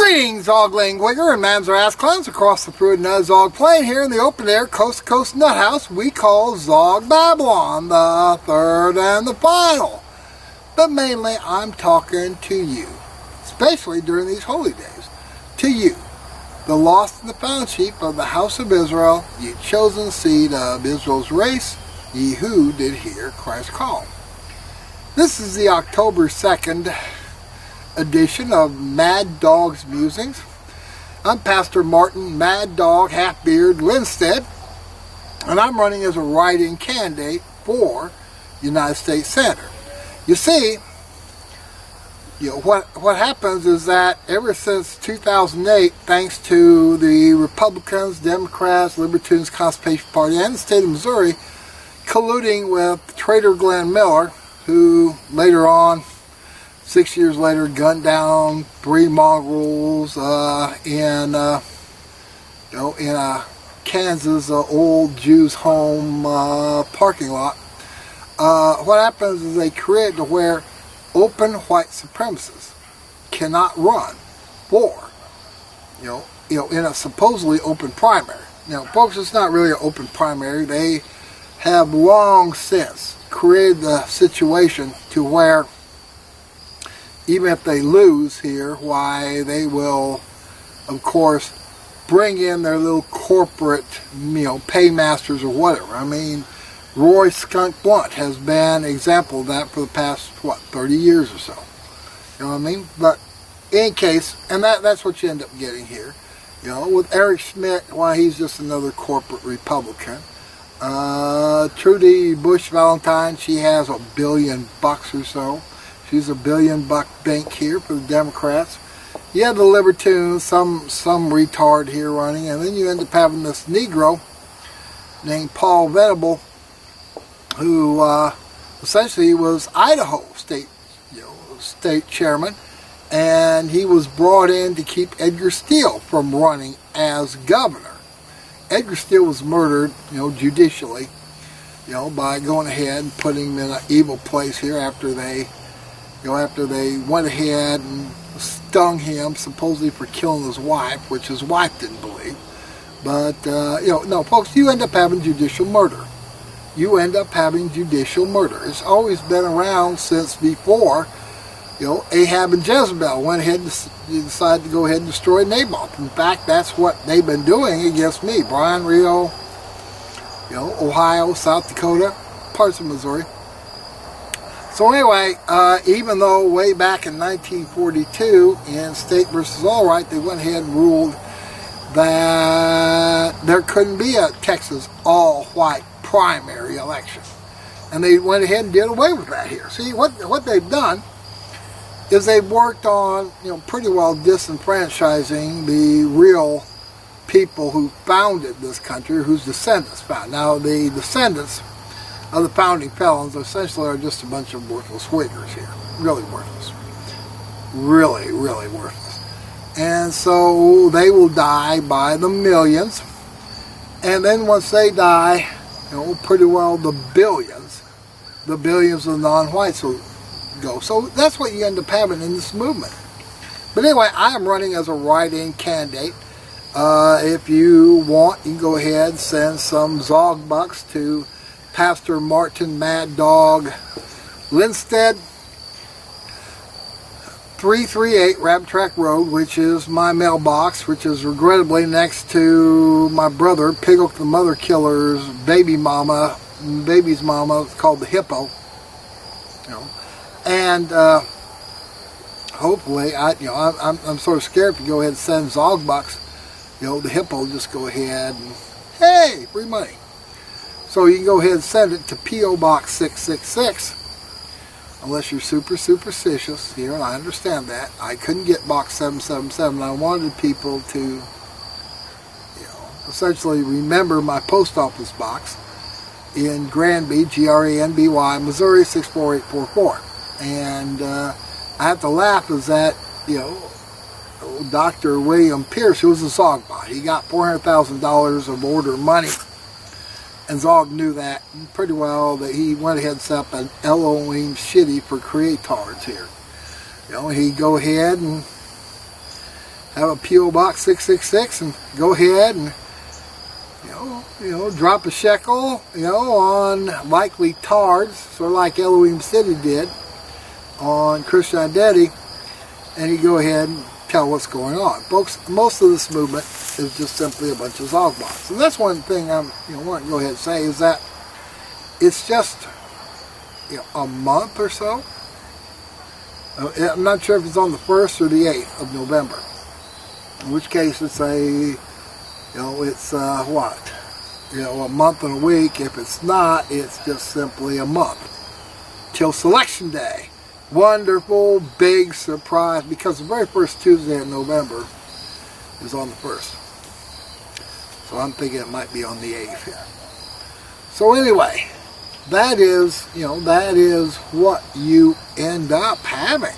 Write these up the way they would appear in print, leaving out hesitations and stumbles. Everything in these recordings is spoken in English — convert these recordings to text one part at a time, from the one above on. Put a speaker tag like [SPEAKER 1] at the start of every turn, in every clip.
[SPEAKER 1] Greetings, ZOGling, wigger, and mams or ass clowns across the Fruit Nut Zog plain here in the open air coast to coast nut house we call Zog Babylon, the third and the final. But mainly I'm talking to you, especially during these holy days, to you, the lost and the found sheep of the house of Israel, ye chosen seed of Israel's race, ye who did hear Christ's call. This is the October 2nd edition of Mad Dog's Musings. I'm Pastor Martin Mad Dog Half-Beard Lindstedt, and I'm running as a write-in candidate for United States Senator. You see, what happens is that ever since 2008, thanks to the Republicans, Democrats, Libertarians, Constitution Party, and the state of Missouri colluding with traitor Glenn Miller, who later on, 6 years later, gunned down 3 mongrels in a Kansas old Jews' home parking lot. What happens is they create to where open white supremacists cannot run for, in a supposedly open primary. Now, folks, it's not really an open primary. They have long since created the situation to where even if they lose here, why they will, of course, bring in their little corporate, paymasters or whatever. I mean, Roy Skunk Blunt has been an example of that for the past, 30 years or so. You know what I mean? But in any case, and that's what you end up getting here. With Eric Schmidt, why he's just another corporate Republican. Trudy Bush Valentine, she has $1 billion or so. She's $1 billion bank here for the Democrats. You have the Libertarians, some retard here running, and then you end up having this Negro named Paul Venable, who essentially was Idaho state chairman, and he was brought in to keep Edgar Steele from running as governor. Edgar Steele was murdered, judicially, by going ahead and putting him in an evil place here after they went ahead and stung him, supposedly for killing his wife, which his wife didn't believe. But, no, folks, you end up having judicial murder. You end up having judicial murder. It's always been around since before, Ahab and Jezebel went ahead and decided to go ahead and destroy Naboth. In fact, that's what they've been doing against me. Bryan, Rio, Ohio, South Dakota, parts of Missouri. So anyway, even though way back in 1942 in State versus Allwright, they went ahead and ruled that there couldn't be a Texas all-white primary election. And they went ahead and did away with that here. See, what they've done is they've worked on, pretty well disenfranchising the real people who founded this country, whose descendants found. Now, the descendants of the founding felons essentially are just a bunch of worthless whiggers here. Really worthless. Really, really worthless. And so they will die by the millions. And then once they die, pretty well the billions of non-whites will go. So that's what you end up having in this movement. But anyway, I am running as a write-in candidate. If you want, you can go ahead and send some Zog Box to Pastor Martin Mad Dog Lindstedt, 338 Rabbit Track Road, which is my mailbox, which is regrettably next to my brother, Piggle the Mother Killer's baby's mama, called the Hippo. And hopefully, I'm sort of scared to go ahead and send Zog Box. The Hippo will just go ahead and, hey, free money. So you can go ahead and send it to P.O. Box 666, unless you're super superstitious here, and I understand that. I couldn't get Box 777. I wanted people to, essentially remember my post office box in Granby, Granby, Missouri 64844. And I have to laugh is that, Dr. William Pierce, who was a ZOGbot, he got $400,000 of order money. And Zog knew that pretty well, that he went ahead and set up an Elohim shitty for creatards here. He'd go ahead and have a P.O. Box 666 and go ahead and, drop a shekel, on likely tards, sort of like Elohim City did on Christian Identity, and you go ahead and tell what's going on. Folks, most of this movement is just simply a bunch of ZOGbots. And that's one thing I want to go ahead and say is that it's just a month or so. I'm not sure if it's on the 1st or the 8th of November. In which case it's a month and a week. If it's not, it's just simply a month. Till Selection Day. Wonderful, big surprise, because the very first Tuesday in November is on the 1st. So I'm thinking it might be on the 8th here. So anyway, that is what you end up having.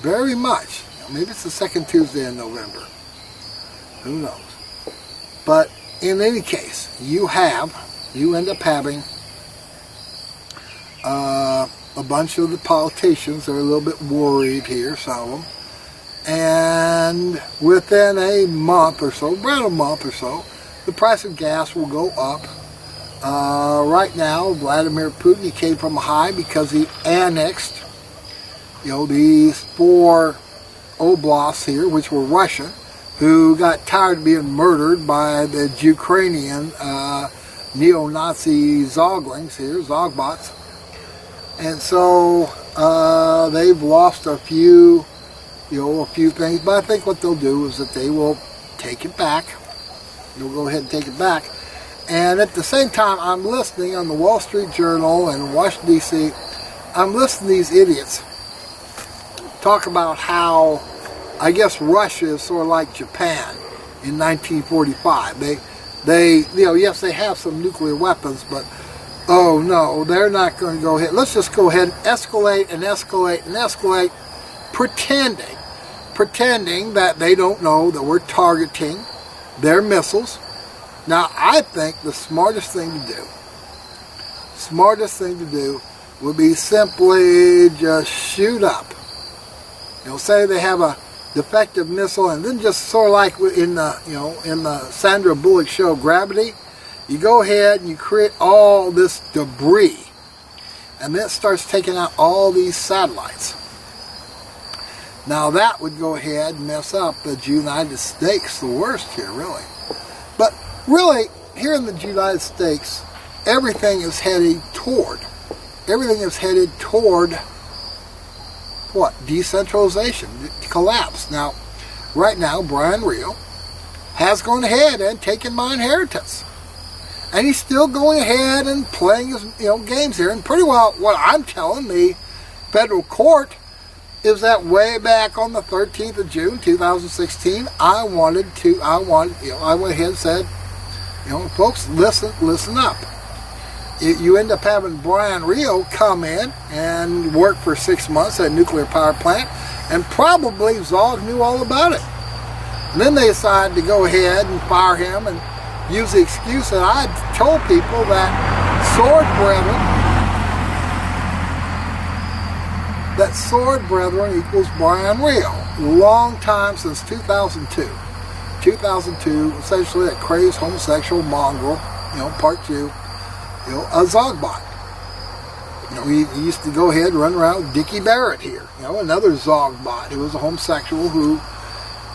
[SPEAKER 1] Very much. Maybe it's the second Tuesday in November. Who knows? But in any case, you end up having a bunch of the politicians are a little bit worried here, some of them. And within a month or so, around a month or so, the price of gas will go up. Right now, Vladimir Putin, he came from a high because he annexed, these 4 oblasts here, which were Russian, who got tired of being murdered by the Ukrainian neo-Nazi ZOGlings here, ZOGbots. And so they've lost a few things. But I think what they'll do is that they will take it back. They'll go ahead and take it back. And at the same time, I'm listening on the Wall Street Journal and Washington, D.C., I'm listening to these idiots talk about how, I guess, Russia is sort of like Japan in 1945. Yes, they have some nuclear weapons, but oh no, they're not going to go ahead. Let's just go ahead and escalate and escalate and escalate, pretending that they don't know that we're targeting their missiles. Now, I think the smartest thing to do would be simply just shoot up. Say they have a defective missile, and then just sort of like in the Sandra Bullock show Gravity, you go ahead and you create all this debris, and then it starts taking out all these satellites. Now that would go ahead and mess up the United States the worst here, really. But really, here in the United States, everything is headed toward what? Decentralization, collapse. Now, right now, Brian Rio has gone ahead and taken my inheritance. And he's still going ahead and playing his games here. And pretty well what I'm telling the federal court is that way back on the 13th of June 2016, I went ahead and said, folks, listen up. You end up having Brian Rio come in and work for 6 months at a nuclear power plant, and probably Zog knew all about it. And then they decided to go ahead and fire him and use the excuse that I told people that Sword Brethren equals Brian Rio. Long time, since 2002. 2002, essentially a crazed homosexual mongrel, part 2. A ZOGbot. He used to go ahead and run around with Dickie Barrett here. Another ZOGbot who was a homosexual who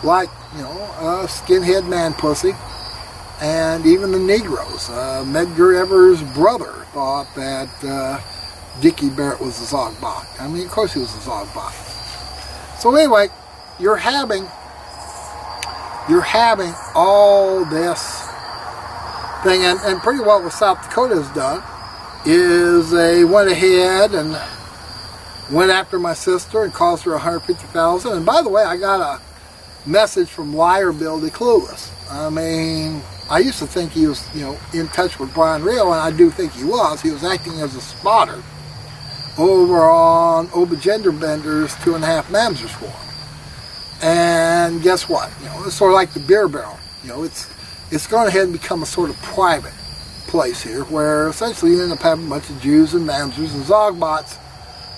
[SPEAKER 1] liked, a skinhead man pussy. And even the Negroes. Medgar Evers' brother thought that Dickie Barrett was a ZOGbot. I mean, of course he was a ZOGbot. So anyway, you're having all this thing, and pretty well what South Dakota has done is they went ahead and went after my sister and cost her $150,000. And by the way, I got a message from Liar Bill the Clueless. I mean, I used to think he was, in touch with Brian Rio, and I do think he was. He was acting as a spotter over on Obagender Bender's 2.5 Mamsers for him. And guess what? It's sort of like the beer barrel. It's going ahead and become a sort of private place here, where essentially you end up having a bunch of Jews and Mamsers and ZOGbots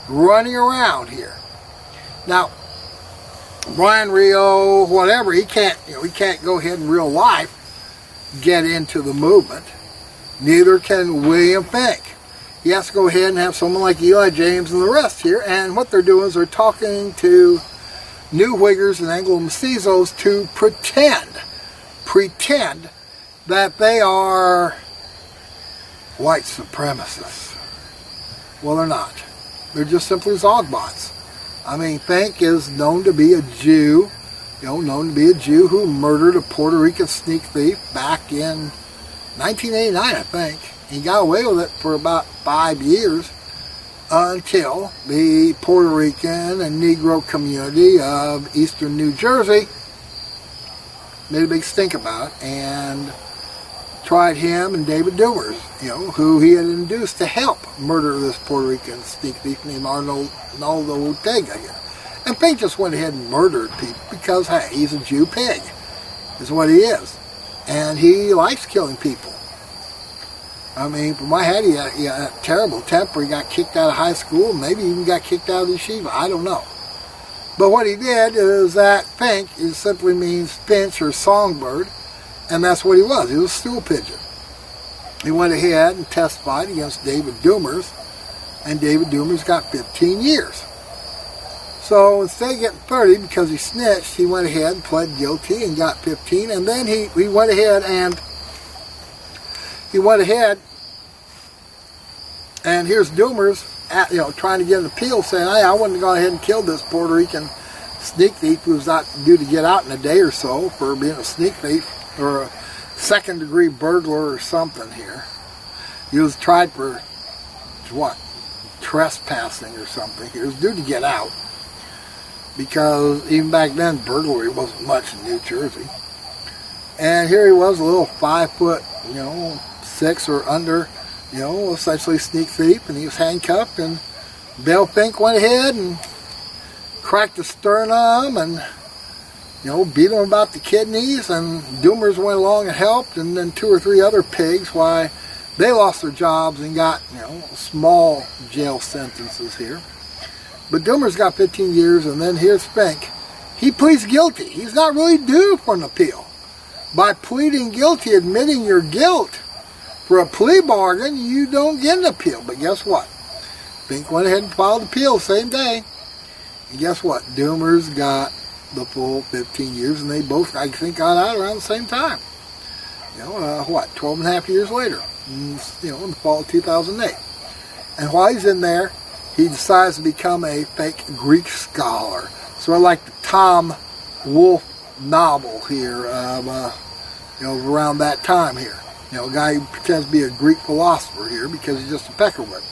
[SPEAKER 1] running around here. Now, Brian Rio, whatever, he can't go ahead in real life get into the movement. Neither can William Fink. He has to go ahead and have someone like Eli James and the rest here, and what they're doing is they're talking to new whiggers and Anglo-mestizos to pretend that they are white supremacists. Well, they're not. They're just simply ZOGbots. I mean, Fink is known to be a Jew, who murdered a Puerto Rican sneak thief back in 1989, I think. He got away with it for about 5 years until the Puerto Rican and Negro community of eastern New Jersey made a big stink about it and tried him and David Dumers, who he had induced to help murder this Puerto Rican sneak thief named Arnoldo Ortega here. And Fink just went ahead and murdered people because, hey, he's a Jew pig, is what he is. And he likes killing people. I mean, from my head, he had a terrible temper. He got kicked out of high school, maybe even got kicked out of the yeshiva. I don't know. But what he did is that Fink simply means finch or songbird, and that's what he was. He was a stool pigeon. He went ahead and testified against David Dumers, and David Dumers got 15 years. So instead of getting 30 because he snitched, he went ahead and pled guilty and got 15, and then he went ahead and here's Dumers trying to get an appeal saying, hey, I wouldn't have gone ahead and killed this Puerto Rican sneak thief who was not due to get out in a day or so for being a sneak thief or a second-degree burglar or something here. He was tried for, trespassing or something. He was due to get out because even back then burglary wasn't much in New Jersey. And here he was, a little 5'6" or under, essentially sneak thief, and he was handcuffed, and Bill Fink went ahead and cracked the sternum and, beat him about the kidneys, and Dumers went along and helped, and then 2 or 3 other pigs, why they lost their jobs and got, small jail sentences here. But Dumers got 15 years, and then here's Fink. He pleads guilty. He's not really due for an appeal. By pleading guilty, admitting your guilt, for a plea bargain, you don't get an appeal. But guess what? Fink went ahead and filed appeal the same day. And guess what? Dumers got the full 15 years, and they both, I think, got out around the same time. 12 and a half years later, in the fall of 2008. And while he's in there, he decides to become a fake Greek scholar. Sort of like the Tom Wolfe novel here, around that time here. A guy who pretends to be a Greek philosopher here because he's just a peckerwood,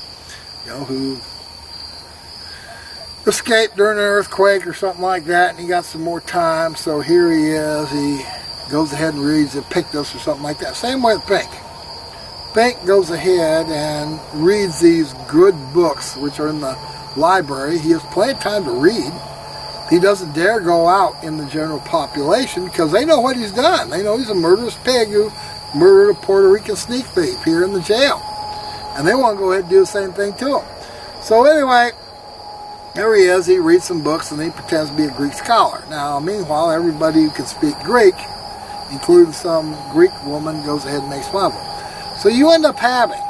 [SPEAKER 1] who escaped during an earthquake or something like that, and he got some more time, so here he is. He goes ahead and reads Epictetus or something like that. Same way with Fink. Fink goes ahead and reads these good books, which are in the library. He has plenty of time to read. He doesn't dare go out in the general population because they know what he's done. They know he's a murderous pig who murdered a Puerto Rican sneak thief here in the jail. And they want to go ahead and do the same thing to him. So anyway, there he is. He reads some books and he pretends to be a Greek scholar. Now, meanwhile, everybody who can speak Greek, including some Greek woman, goes ahead and makes fun of him. So you end up having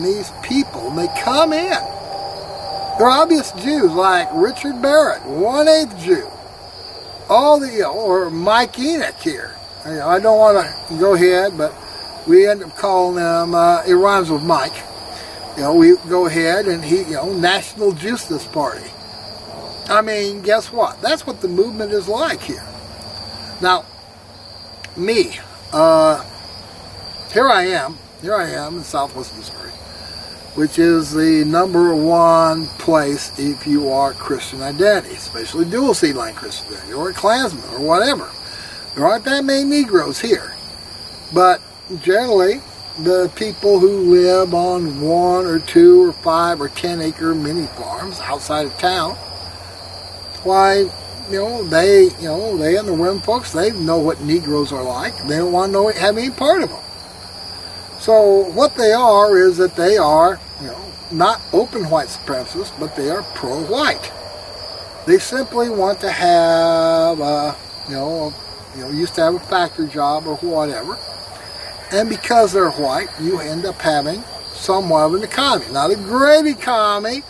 [SPEAKER 1] these people, and they come in. They're obvious Jews, like Richard Barrett, 1/8 Jew. All the, or Mike Enoch here. I don't want to go ahead, but we end up calling them, it rhymes with Mike. We go ahead and he, National Justice Party. I mean, guess what? That's what the movement is like here. Now, me, here I am in Southwest Missouri, which is the #1 place if you are Christian identity, especially dual seed line Christian identity, or a Klansman, or whatever. There aren't that many Negroes here, but generally, the people who live on 1 or 2 or 5 or 10 acre mini farms outside of town, why, they and the women folks, they know what Negroes are like. They don't want to have any part of them. So what they are is that they are, not open white supremacists, but they are pro-white. They simply want to have, used to have a factory job or whatever. And because they're white, you end up having somewhat of an economy. Not a great economy,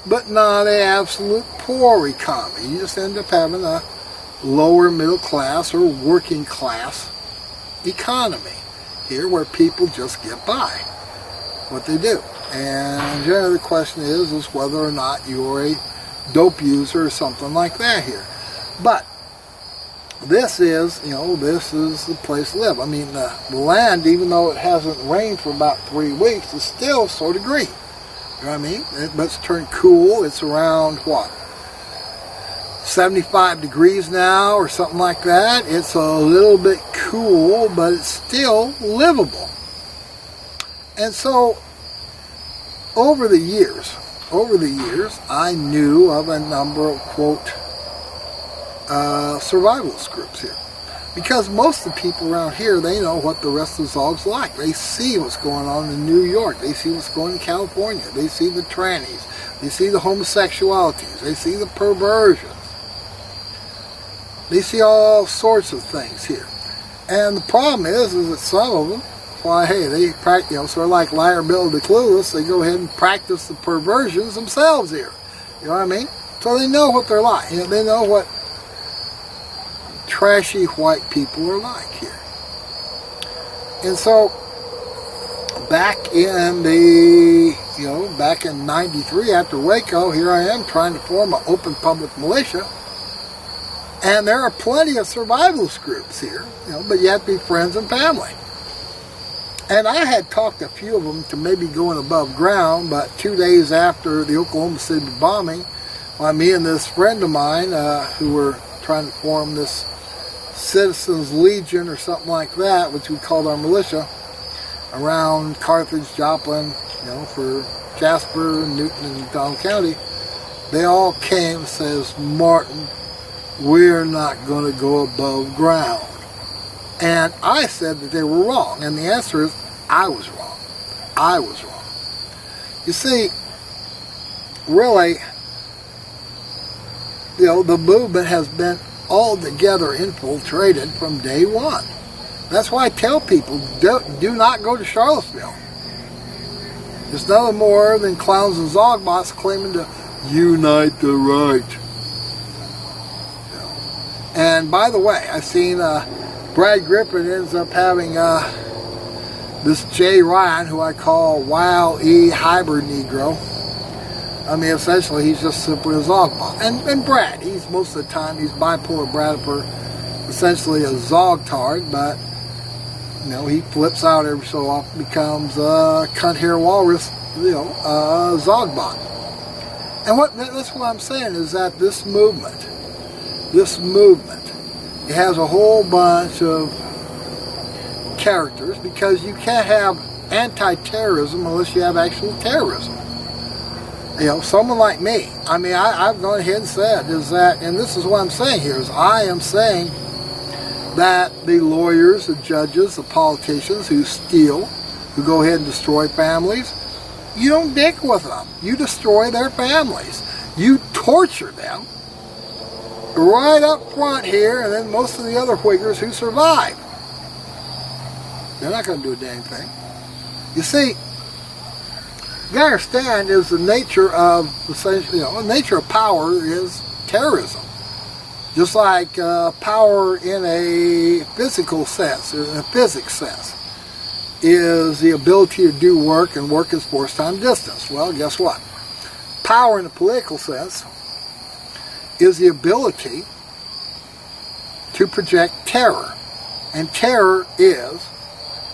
[SPEAKER 1] but not an absolute poor economy. You just end up having a lower middle class or working class economy here, where people just get by what they do. And generally the question is whether or not you're a dope user or something like that here. But this is the place to live. I mean, the land, even though it hasn't rained for about 3 weeks, is still sort of green. You know what I mean? But it's turned cool. It's around, what, 75 degrees now or something like that. It's a little bit cool, but it's still livable. And so, over the years, I knew of a number of, quote, survivalist groups here. Because most of the people around here, they know what the rest of the Zog's like. They see what's going on in New York. They see what's going on in California. They see the trannies. They see the homosexualities. They see the perversions. They see all sorts of things here. And the problem is that some of them, why, hey, they practice, sort of like Liar, Bill, the Clueless, they go ahead and practice the perversions themselves here. You know what I mean? So they know what they're like. You know, they know what trashy white people are like here. And so, back in back in 93 after Waco, here I am trying to form an open public militia. And there are plenty of survivalist groups here, but you have to be friends and family. And I had talked a few of them to maybe going above ground, but 2 days after the Oklahoma City bombing, me and this friend of mine who were trying to form this Citizens Legion or something like that, which we called our militia, around Carthage, Joplin, for Jasper, Newton, and McDonald County, they all came and says, Martin, we're not going to go above ground. And I said that they were wrong. And the answer is, I was wrong. I was wrong. You see, really, the movement has been altogether infiltrated from day one. That's why I tell people, do not go to Charlottesville. It's nothing more than clowns and ZOGbots claiming to unite the right. And by the way, I've seen Brad Griffin ends up having this Jay Ryan, who I call Wild E Hybrid Negro. I mean, essentially, he's just simply a ZOGbot. And Brad, he's most of the time, he's bipolar Bradford, essentially a Zogtard, but, he flips out every so often, becomes a cunt hair walrus, a Zogbot. And that's what I'm saying is that this movement, it has a whole bunch of characters, because you can't have anti-terrorism unless you have actual terrorism. Someone like me, I've gone ahead and said and this is what I'm saying here, is I am saying that the lawyers, the judges, the politicians who steal, who go ahead and destroy families, you don't dick with them. You destroy their families. You torture them right up front here, and then most of the other whiggers who survive, they're not going to do a dang thing. You see, you got to understand is the nature of the nature of power is terrorism. Just like power in a physical sense, or in a physics sense, is the ability to do work, and work is force time distance. Well, guess what? Power in a political sense is the ability to project terror. And terror is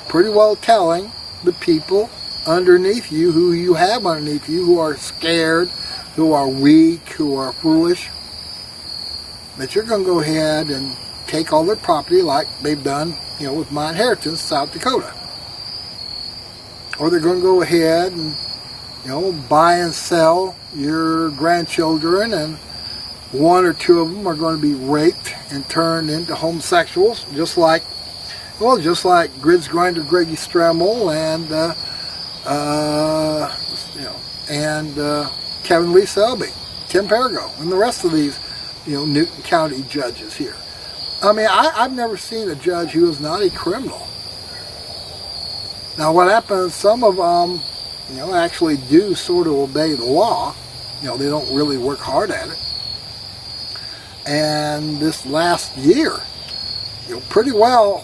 [SPEAKER 1] pretty well telling the people underneath you, who you have underneath you, who are scared, who are weak, who are foolish, that you're going to go ahead and take all their property like they've done, with my inheritance, South Dakota. Or they're going to go ahead and, buy and sell your grandchildren, and one or two of them are going to be raped and turned into homosexuals, just like Grids Grinder Greggy Stremmel and Kevin Lee Selby, Tim Perigo, and the rest of these Newton County judges here. I mean, I've never seen a judge who is not a criminal. Now, what happens, some of them, actually do sort of obey the law. They don't really work hard at it. And this last year, pretty well,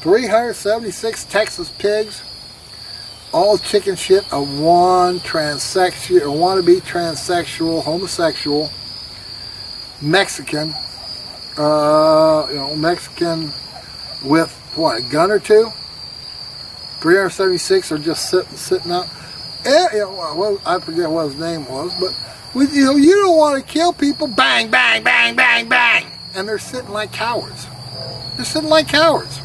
[SPEAKER 1] 376 Texas pigs, all chicken shit of one transsexual, or wannabe transsexual, homosexual, Mexican, Mexican with, a gun or two? 376 are just sitting out. I forget what his name was, but you don't want to kill people. Bang, bang, bang, bang, bang, and they're sitting like cowards. They're sitting like cowards.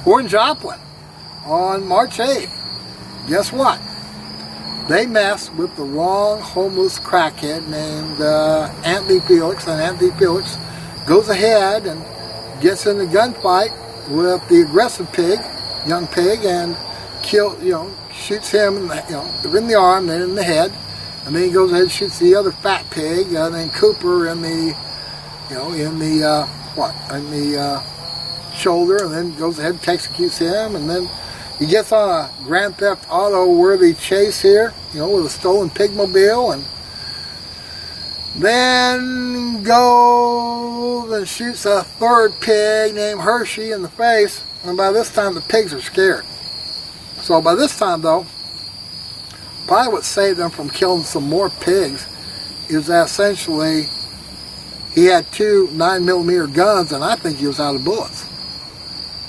[SPEAKER 1] Or in Joplin on March 8th. Guess what? They messed with the wrong homeless crackhead named Anthony Felix, and Anthony Felix goes ahead and gets in a gunfight with the aggressive pig, young pig, and shoots him in the arm, then in the head, and then he goes ahead and shoots the other fat pig, and then Cooper in the shoulder, and then goes ahead and executes him, and then he gets on a Grand Theft Auto worthy chase here, with a stolen pigmobile, and then goes and shoots a third pig named Hershey in the face, and by this time the pigs are scared. So by this time, though, probably what saved them from killing some more pigs is that essentially he had 2 9mm guns, and I think he was out of bullets.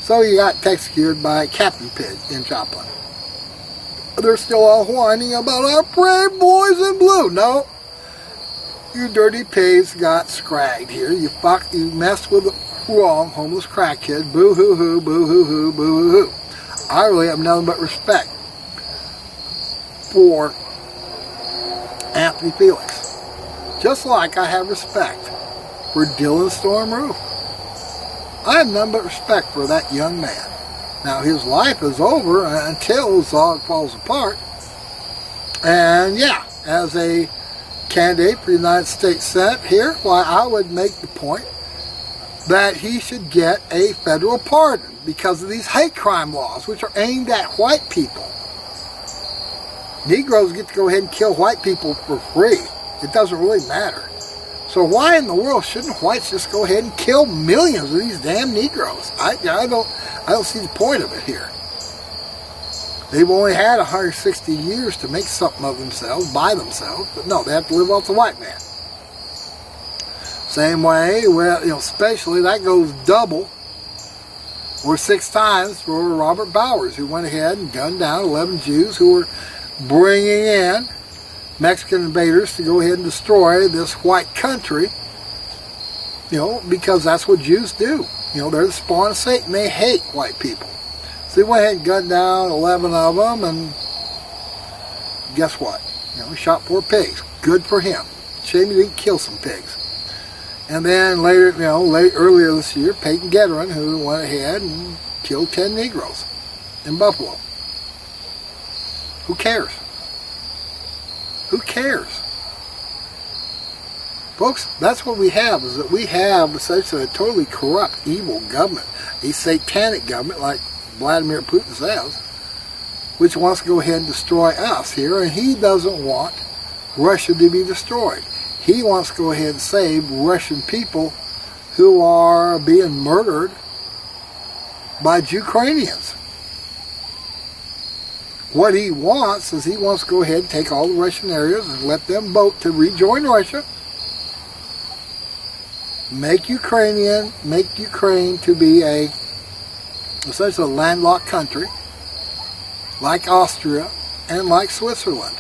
[SPEAKER 1] So he got executed by Captain Pig in Joplin. They're still all whining about our brave boys in blue. No, you dirty pigs got scragged here. You messed with the wrong homeless crackhead. Boo hoo hoo, boo hoo hoo, boo hoo hoo. I really have nothing but respect for Anthony Felix. Just like I have respect for Dylan Storm Roof. I have none but respect for that young man. Now, his life is over until Zog falls apart. And yeah, as a candidate for the United States Senate here, I would make the point that he should get a federal pardon because of these hate crime laws, which are aimed at white people. Negroes get to go ahead and kill white people for free. It doesn't really matter. So why in the world shouldn't whites just go ahead and kill millions of these damn Negroes? I don't see the point of it here. They've only had 160 years to make something of themselves, by themselves, but no, they have to live off the white man. Same way, especially that goes double or 6 times for Robert Bowers, who went ahead and gunned down 11 Jews who were bringing in Mexican invaders to go ahead and destroy this white country, because that's what Jews do. They're the spawn of Satan. They hate white people. So he went ahead and gunned down 11 of them, and guess what? He shot 4 pigs. Good for him. Shame he didn't kill some pigs. And then later, earlier this year, Peyton Gedrin, who went ahead and killed 10 Negroes in Buffalo. Who cares? Who cares? Folks, that's what we have, is that we have essentially a totally corrupt, evil government, a satanic government like Vladimir Putin says, which wants to go ahead and destroy us here, and he doesn't want Russia to be destroyed. He wants to go ahead and save Russian people who are being murdered by Ukrainians. What he wants is he wants to go ahead and take all the Russian areas and let them vote to rejoin Russia. Make Ukraine to be essentially a landlocked country, like Austria and like Switzerland.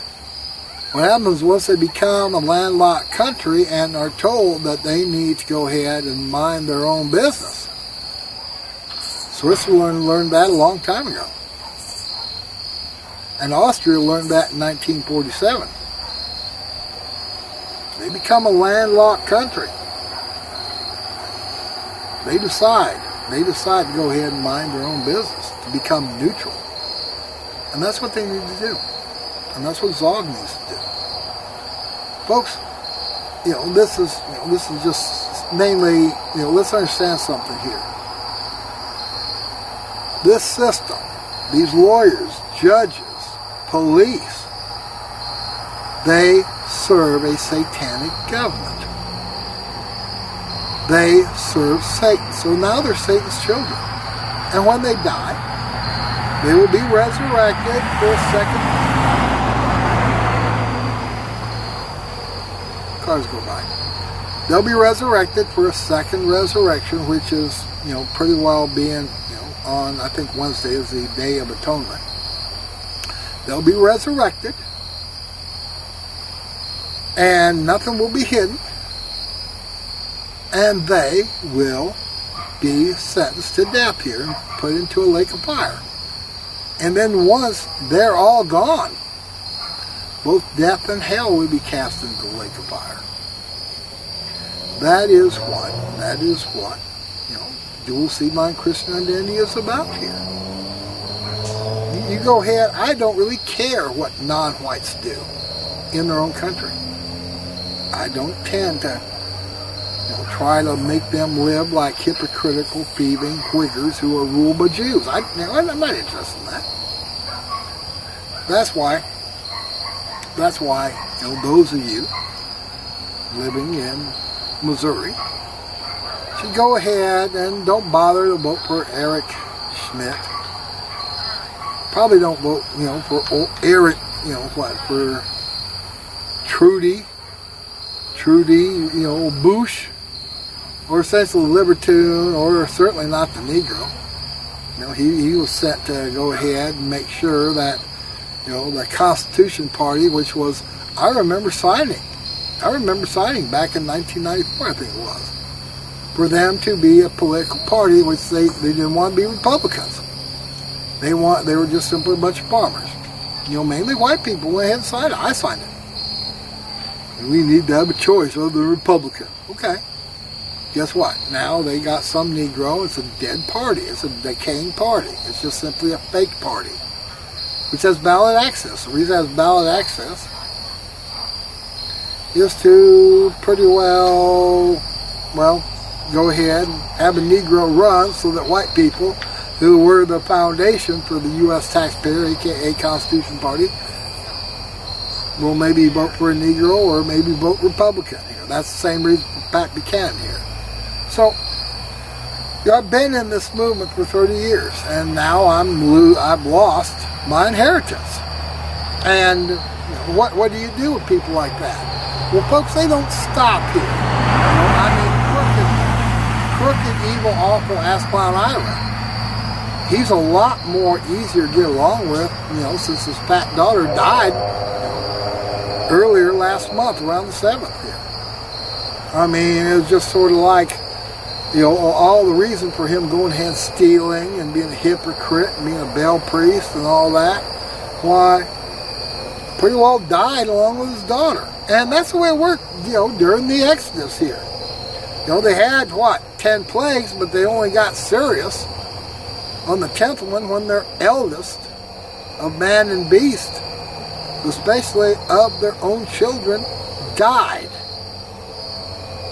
[SPEAKER 1] What happens once they become a landlocked country and are told that they need to go ahead and mind their own business? Switzerland learned that a long time ago. And Austria learned that in 1947. They become a landlocked country. They decide to go ahead and mind their own business, to become neutral. And that's what they need to do. And that's what Zog needs to do. Folks, this is just mainly, let's understand something here. This system, these lawyers, judges, police, they serve a satanic government. They serve Satan. So now they're Satan's children. And when they die, they will be resurrected for a second. Cars go by. They'll be resurrected for a second resurrection, which is, pretty well being, on, I think Wednesday is the Day of Atonement. They'll be resurrected, and nothing will be hidden, and they will be sentenced to death here and put into a lake of fire. And then once they're all gone, both death and hell will be cast into the lake of fire. That is what dual seed line Christian identity is about here. You go ahead, I don't really care what non-whites do in their own country. I don't tend to try to make them live like hypocritical, thieving whiggers who are ruled by Jews. I'm not interested in that. That's why, those of you living in Missouri should go ahead and don't bother to vote for Eric Schmidt. Probably don't vote, for Eric, for Trudy, Bush, or essentially Libertine, or certainly not the Negro. He was set to go ahead and make sure that, the Constitution Party, which was, I remember signing back in 1994, I think it was, for them to be a political party, which they didn't want to be Republicans. They were just simply a bunch of farmers. Mainly white people went ahead and signed it. I signed it. And we need to have a choice of the Republican. Okay. Guess what? Now they got some Negro. It's a dead party. It's a decaying party. It's just simply a fake party, which has ballot access. The reason it has ballot access is to pretty well, go ahead and have a Negro run so that white people, who were the foundation for the U.S. taxpayer, aka Constitution Party, will maybe vote for a Negro or maybe vote Republican here. That's the same reason for Pat Buchanan here. So, I've been in this movement for 30 years, and now I've lost my inheritance. And what do you do with people like that? Well, folks, they don't stop here. Crooked, evil, awful Aspon Island. He's a lot more easier to get along with, since his fat daughter died earlier last month, around the 7th here. It was just sort of like, all the reason for him going ahead and stealing and being a hypocrite and being a Baal priest and all that, why, pretty well died along with his daughter. And that's the way it worked, during the Exodus here. They had, 10 plagues, but they only got serious on the 10th one when their eldest of man and beast, especially of their own children, died.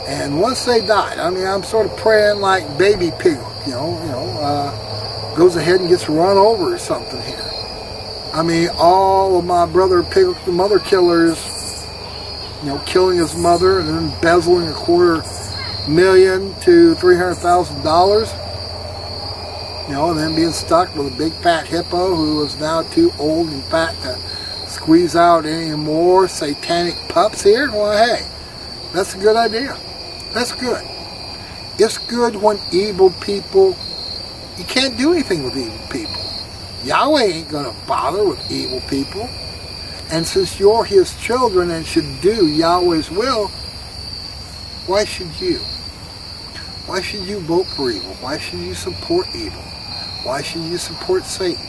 [SPEAKER 1] And once they died, I'm sort of praying like baby pig, goes ahead and gets run over or something here. All of my brother pig, the mother killers, killing his mother and then embezzling $250,000 to $300,000. And then being stuck with a big fat hippo who is now too old and fat to squeeze out any more satanic pups here. Well, hey, that's a good idea. That's good. It's good when evil people, you can't do anything with evil people. Yahweh ain't going to bother with evil people. And since you're his children and should do Yahweh's will, why should you? Why should you vote for evil? Why should you support evil? Why should you support Satan?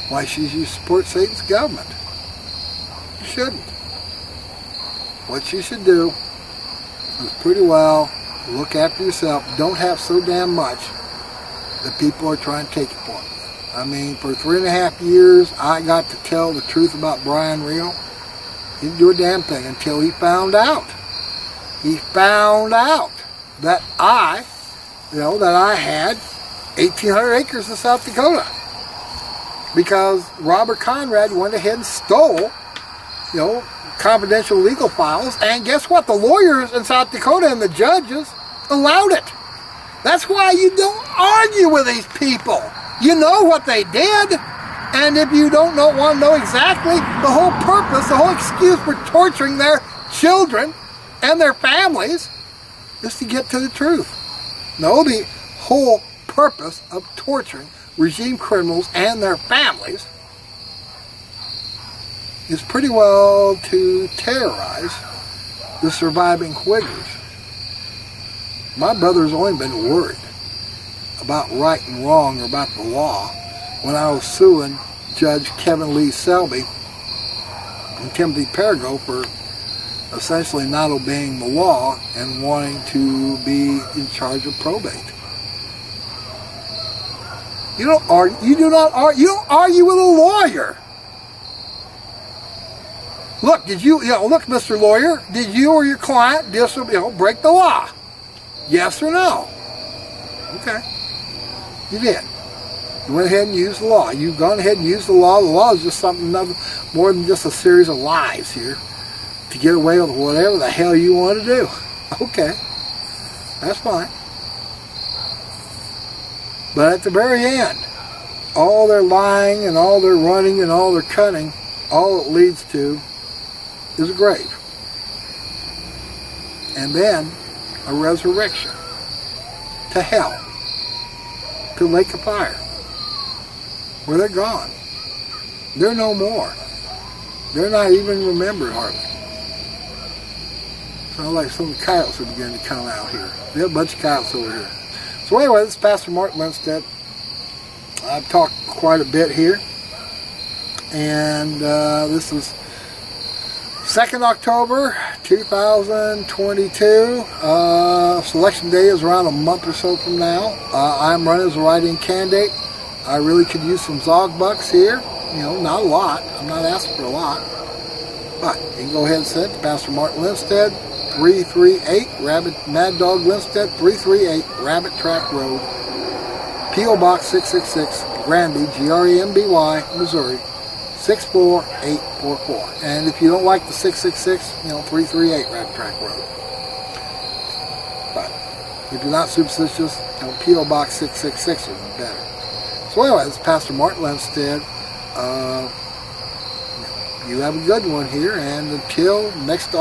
[SPEAKER 1] Why should you support Satan's government? You shouldn't. What you should do is pretty well look after yourself. Don't have so damn much that people are trying to take it from you. For 3.5 years, I got to tell the truth about Brian Real. He didn't do a damn thing until he found out. he found out that I had 1,800 acres in South Dakota. Because Robert Conrad went ahead and stole, confidential legal files. And guess what? The lawyers in South Dakota and the judges allowed it. That's why you don't argue with these people. You know what they did. And if you don't want to know exactly, the whole purpose, the whole excuse for torturing their children and their families is to get to the truth. No, the whole purpose of torturing regime criminals and their families is pretty well to terrorize the surviving whiggers. My brother's only been worried about right and wrong or about the law when I was suing Judge Kevin Lee Selby and Timothy Perigo for essentially not obeying the law and wanting to be in charge of probate. You don't argue. You do not argue. You don't argue with a lawyer. Look, look, Mr. Lawyer, did you or your client break the law? Yes or no? Okay. You did. You went ahead and used the law. You've gone ahead and used the law. The law is just something more than just a series of lies here to get away with whatever the hell you want to do. Okay. That's fine. But at the very end, all their lying and all their running and all their cunning, all it leads to is a grave. And then a resurrection to hell, to lake of fire, where they're gone. They're no more. They're not even remembered hardly. Sounds like some of the coyotes are beginning to come out here. We have a bunch of coyotes over here. So anyway, this is Pastor Mark Lindstedt. I've talked quite a bit here. And this is 2nd October 2022. Selection day is around a month or so from now. I'm running as a write-in candidate. I really could use some Zog Box here. Not a lot. I'm not asking for a lot. But you can go ahead and send it to Pastor Mark Lindstedt, 338 Mad Dog Lindstedt, 338 Rabbit Track Road, P.O. Box 666, Granby, Granby, Missouri, 64844. And if you don't like the 666, 338 Rabbit Track Road. But if you're not superstitious, P.O. Box 666 would be better. So anyway, this is Pastor Mark Lindstedt. You have a good one here, and until next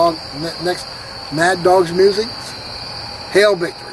[SPEAKER 1] Mad Dog's Musings, hail victory.